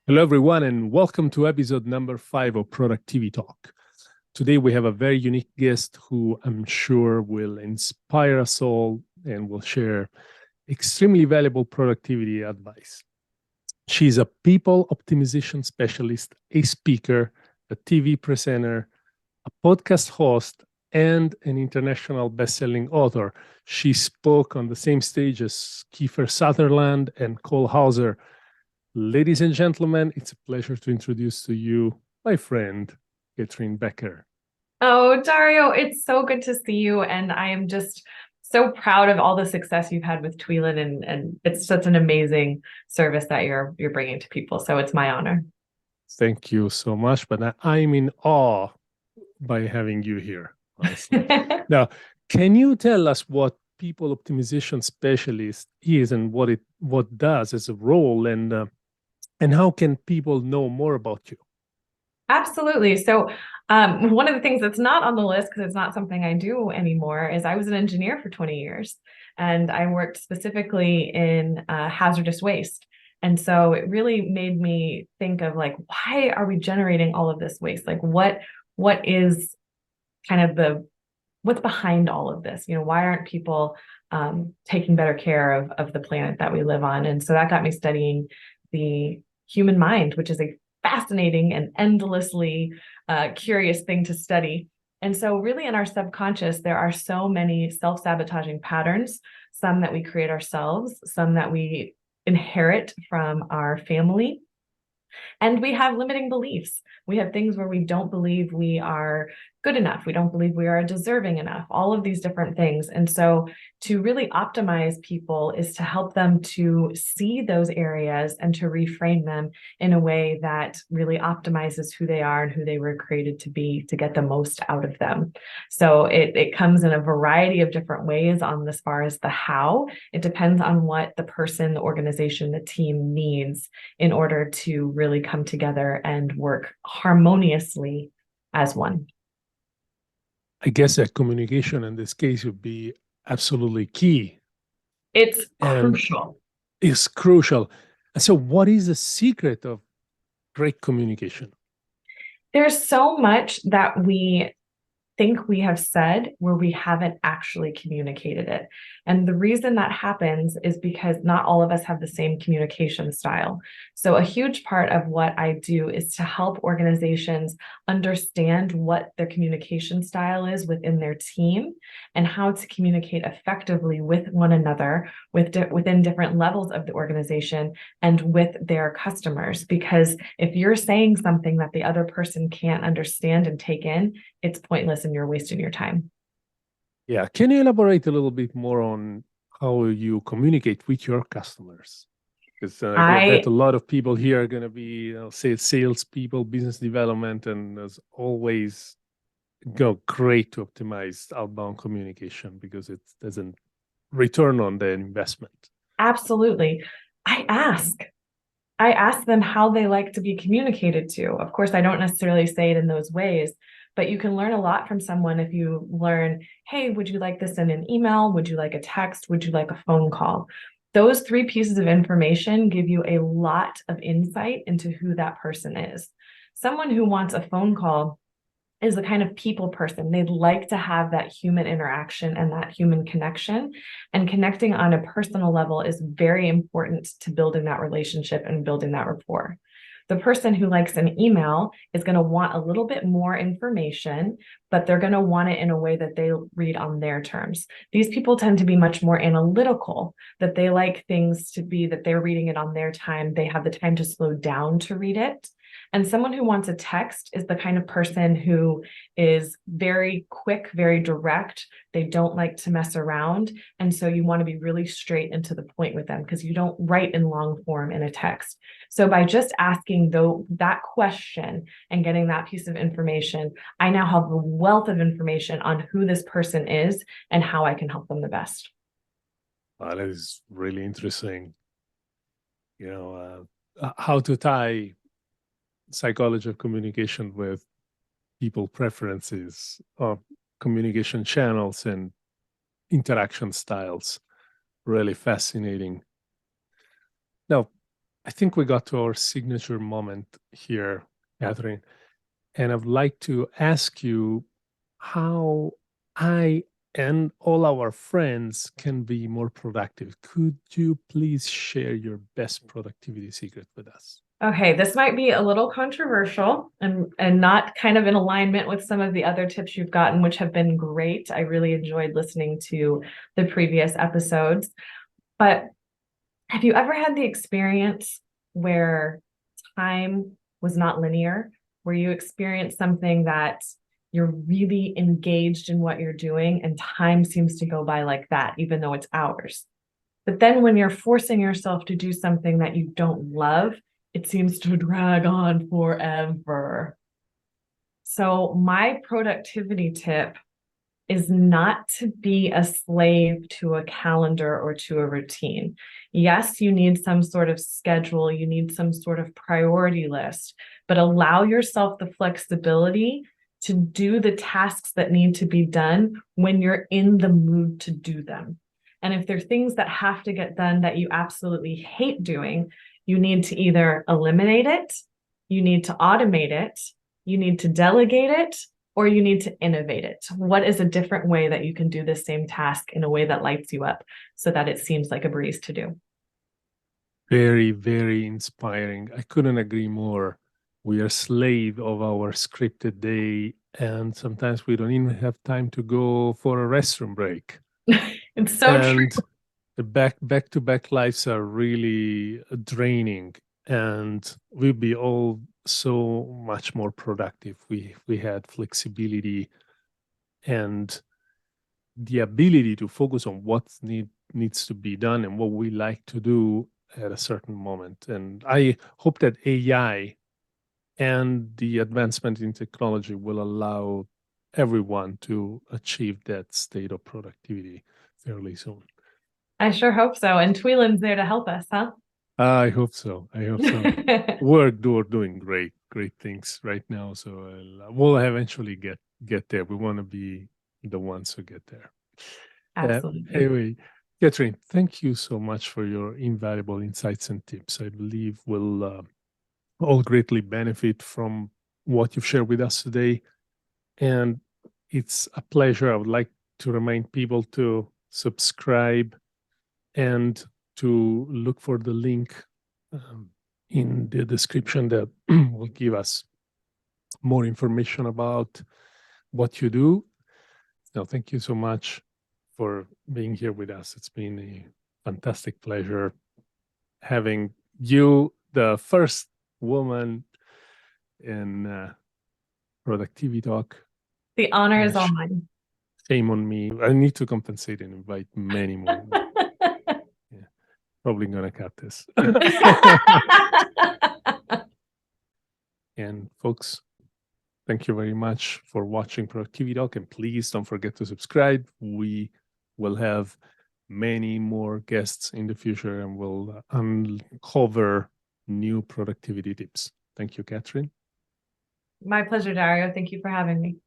Hello, everyone, and welcome to episode number 5 of ProducTVtalk. Today, we have a very unique guest who I'm sure will inspire us all and will share extremely valuable productivity advice. She's a people optimization specialist, a speaker, a TV presenter, a podcast host, and an international best-selling author. She spoke on the same stage as Keefer, Sutherland, and Hauser. Ladies and gentlemen, it's a pleasure to introduce to you my friend, Catryn Becker. Oh, Dario, it's so good to see you. And I am just so proud of all the success you've had with Tweelin, and it's such an amazing service that you're bringing to people. So it's my honor. Thank you so much, but I'm in awe by having you here, honestly. Now, can you tell us what people optimization specialist is and what does as a role, and how can people know more about you? Absolutely. So one of the things that's not on the list, because it's not something I do anymore, is I was an engineer for 20 years, and I worked specifically in hazardous waste. And so it really made me think of, like, why are we generating all of this waste? Like, what is kind of what's behind all of this? Why aren't people taking better care of the planet that we live on? And so that got me studying the human mind, which is a fascinating and endlessly curious thing to study. And so really in our subconscious, there are so many self-sabotaging patterns, some that we create ourselves, some that we inherit from our family. And we have limiting beliefs. We have things where we don't believe we are good enough. We don't believe we are deserving enough, all of these different things. And so to really optimize people is to help them to see those areas and to reframe them in a way that really optimizes who they are and who they were created to be, to get the most out of them. So it comes in a variety of different ways on as far as the how. It depends on what the person, the organization, the team needs in order to really come together and work harmoniously as one. I guess that communication in this case would be absolutely key. It's And crucial. is crucial. And so, what is the secret of great communication? There's so much that we think we have said where we haven't actually communicated it. And the reason that happens is because not all of us have the same communication style. So a huge part of what I do is to help organizations understand what their communication style is within their team and how to communicate effectively with one another, within different levels of the organization and with their customers. Because if you're saying something that the other person can't understand and take in, it's pointless and you're wasting your time. Yeah. Can you elaborate a little bit more on how you communicate with your customers? Because I bet a lot of people here are going to be, say, salespeople, business development, and there's always great to optimize outbound communication because it doesn't return on the investment. Absolutely. I ask them how they like to be communicated to. Of course, I don't necessarily say it in those ways, but you can learn a lot from someone if you learn, hey, would you like this in an email? Would you like a text? Would you like a phone call? Those 3 pieces of information give you a lot of insight into who that person is. Someone who wants a phone call is the kind of people person. They'd like to have that human interaction and that human connection. And connecting on a personal level is very important to building that relationship and building that rapport. The person who likes an email is going to want a little bit more information, but they're going to want it in a way that they read on their terms. These people tend to be much more analytical, that they like things to be that they're reading it on their time. They have the time to slow down to read it. And someone who wants a text is the kind of person who is very quick, very direct. They don't like to mess around. And so you want to be really straight and to the point with them because you don't write in long form in a text. So by just asking that question and getting that piece of information, I now have a wealth of information on who this person is and how I can help them the best. That is really interesting. How to tie psychology of communication with people preferences, communication channels, and interaction styles. Really fascinating. Now, I think we got to our signature moment here, Catryn, and I'd like to ask you how I and all our friends can be more productive. Could you please share your best productivity secret with us? Okay, this might be a little controversial and not kind of in alignment with some of the other tips you've gotten, which have been great. I really enjoyed listening to the previous episodes. But have you ever had the experience where time was not linear, where you experienced something that you're really engaged in what you're doing and time seems to go by like that, even though it's hours? But then when you're forcing yourself to do something that you don't love, it seems to drag on forever. So my productivity tip is not to be a slave to a calendar or to a routine. Yes, you need some sort of schedule, you need some sort of priority list, but allow yourself the flexibility to do the tasks that need to be done when you're in the mood to do them. And if there are things that have to get done that you absolutely hate doing, you need to either eliminate it, you need to automate it, you need to delegate it, or you need to innovate it. What is a different way that you can do the same task in a way that lights you up so that it seems like a breeze to do? Very, very inspiring. I couldn't agree more. We are slave of our scripted day, and sometimes we don't even have time to go for a restroom break. It's so true. And the back-to-back lives are really draining, and we'd be all so much more productive. We had flexibility and the ability to focus on what needs to be done and what we like to do at a certain moment. And I hope that AI and the advancement in technology will allow everyone to achieve that state of productivity fairly soon. I sure hope so. And Tweelin's there to help us, huh? I hope so. I hope so. We're doing great things right now. So we'll eventually get there. We want to be the ones who get there. Absolutely. Anyway, Catryn, thank you so much for your invaluable insights and tips. I believe we'll all greatly benefit from what you've shared with us today. And it's a pleasure. I would like to remind people to subscribe and to look for the link in the description that will give us more information about what you do. So thank you so much for being here with us. It's been a fantastic pleasure having you, the first woman in ProducTVtalk. The honor is all mine. Shame on me. I need to compensate and invite many more. Yeah, probably gonna cut this. And folks, thank you very much for watching ProducTVtalk, and please don't forget to subscribe. We will have many more guests in the future, and we'll uncover new productivity tips. Thank you, Catryn. My pleasure, Dario. Thank you for having me.